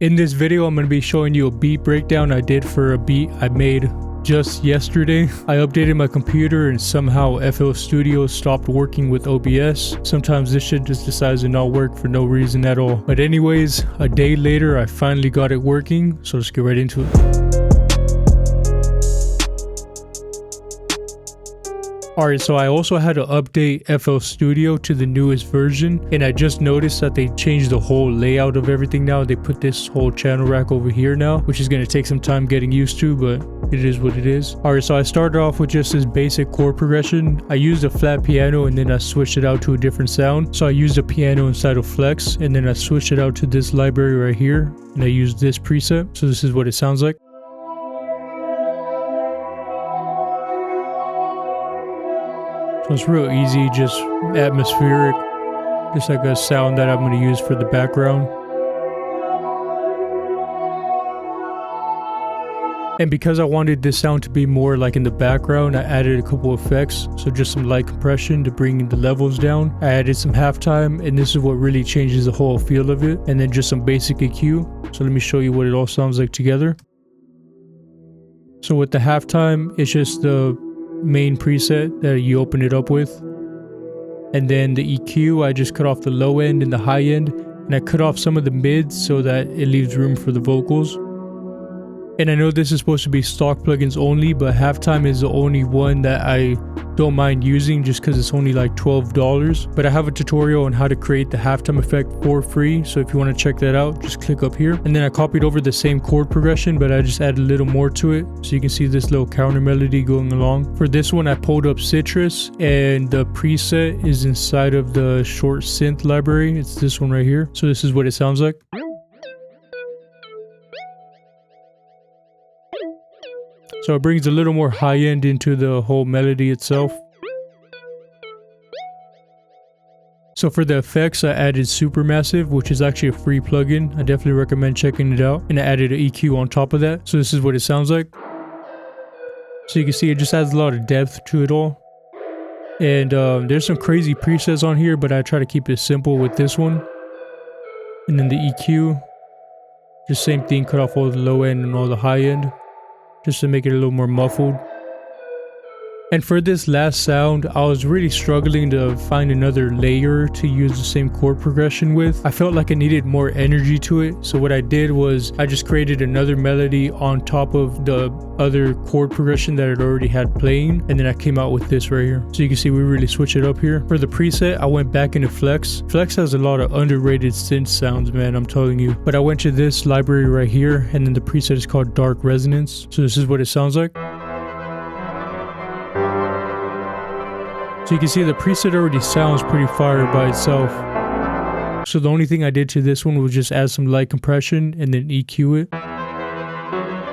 In this video, I'm going to be showing you a beat breakdown I did for a beat I made just yesterday. I updated my computer and somehow FL Studio stopped working with OBS. Sometimes this shit just decides to not work for no reason at all. But anyways, a day later, I finally got it working. So let's get right into it. Alright, so I also had to update FL Studio to the newest version, and I just noticed that they changed the whole layout of everything now. They put this whole channel rack over here now, which is going to take some time getting used to, but it is what it is. Alright, so I started off with just this basic chord progression. I used a flat piano and then I switched it out to a different sound. So I used a piano inside of Flex, and then I switched it out to this library right here, and I used this preset. So this is what it sounds like. So it's real easy, just atmospheric, just like a sound that I'm going to use for the background. And because I wanted this sound to be more like in the background, I added a couple effects. So just some light compression to bring the levels down. I added some halftime, and this is what really changes the whole feel of it. And then just some basic EQ. So let me show you what it all sounds like together. So with the halftime, it's just the main preset that you open it up with, and then the EQ, I just cut off the low end and the high end, and I cut off some of the mids so that it leaves room for the vocals. And I know this is supposed to be stock plugins only, but halftime is the only one that I don't mind using just because it's only like $12. But I have a tutorial on how to create the halftime effect for free, so if you want to check that out, just click up here. And then I copied over the same chord progression, but I just added a little more to it, so you can see this little counter melody going along. For this one, I pulled up Citrus, and the preset is inside of the short synth library. It's this one right here. So this is what it sounds like. So it brings a little more high end into the whole melody itself. So for the effects, I added Supermassive, which is actually a free plugin. I definitely recommend checking it out. And I added an EQ on top of that. So this is what it sounds like. So you can see it just adds a lot of depth to it all. And there's some crazy presets on here, but I try to keep it simple with this one. And then the EQ, just same thing, cut off all the low end and all the high end, just to make it a little more muffled. And for this last sound, I was really struggling to find another layer to use the same chord progression with. I felt like I needed more energy to it, so what I did was I just created another melody on top of the other chord progression that it already had playing, and then I came out with this right here. So you can see we really switch it up here. For the preset, I went back into Flex. Flex has a lot of underrated synth sounds, man, I'm telling you. But I went to this library right here, and then the preset is called Dark Resonance. So this is what it sounds like. So you can see the preset already sounds pretty fire by itself. So the only thing I did to this one was just add some light compression and then EQ it.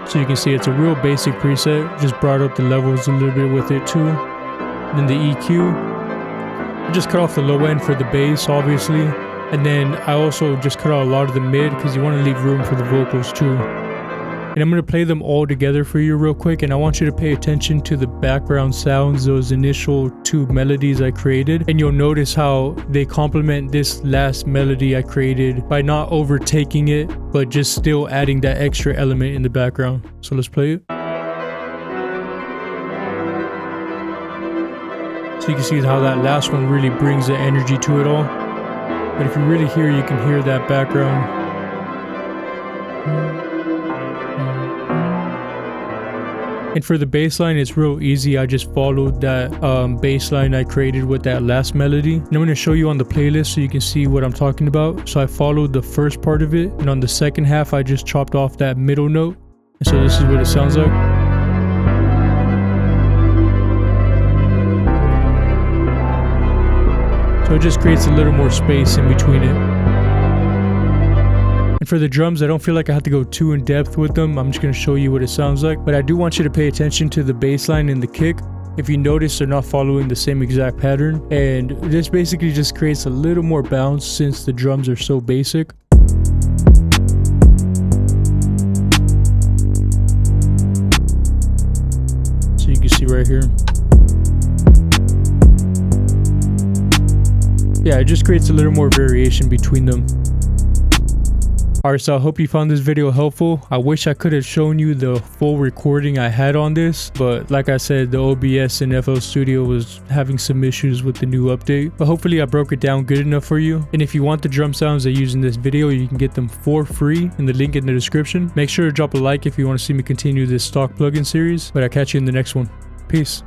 So you can see it's a real basic preset, just brought up the levels a little bit with it too. And then the EQ, I just cut off the low end for the bass obviously. And then I also just cut out a lot of the mid because you want to leave room for the vocals too. And I'm going to play them all together for you real quick, and I want you to pay attention to the background sounds, those initial two melodies I created, and you'll notice how they complement this last melody I created by not overtaking it, but just still adding that extra element in the background. So let's play it. So you can see how that last one really brings the energy to it all. But if you really hear, you can hear that background. And for the bass line, it's real easy. I just followed that bass line I created with that last melody. And I'm going to show you on the playlist so you can see what I'm talking about. So I followed the first part of it, and on the second half, I just chopped off that middle note. And so this is what it sounds like. So it just creates a little more space in between it. And for the drums, I don't feel like I have to go too in depth with them. I'm just going to show you what it sounds like. But I do want you to pay attention to the bass line and the kick. If you notice, they're not following the same exact pattern. And this basically just creates a little more bounce since the drums are so basic. So you can see right here. Yeah, it just creates a little more variation between them. Alright, so I hope you found this video helpful. I wish I could have shown you the full recording I had on this, but like I said, the OBS in FL Studio was having some issues with the new update. But hopefully I broke it down good enough for you. And if you want the drum sounds I use in this video, you can get them for free in the link in the description. Make sure to drop a like if you want to see me continue this stock plugin series. But I'll catch you in the next one. Peace.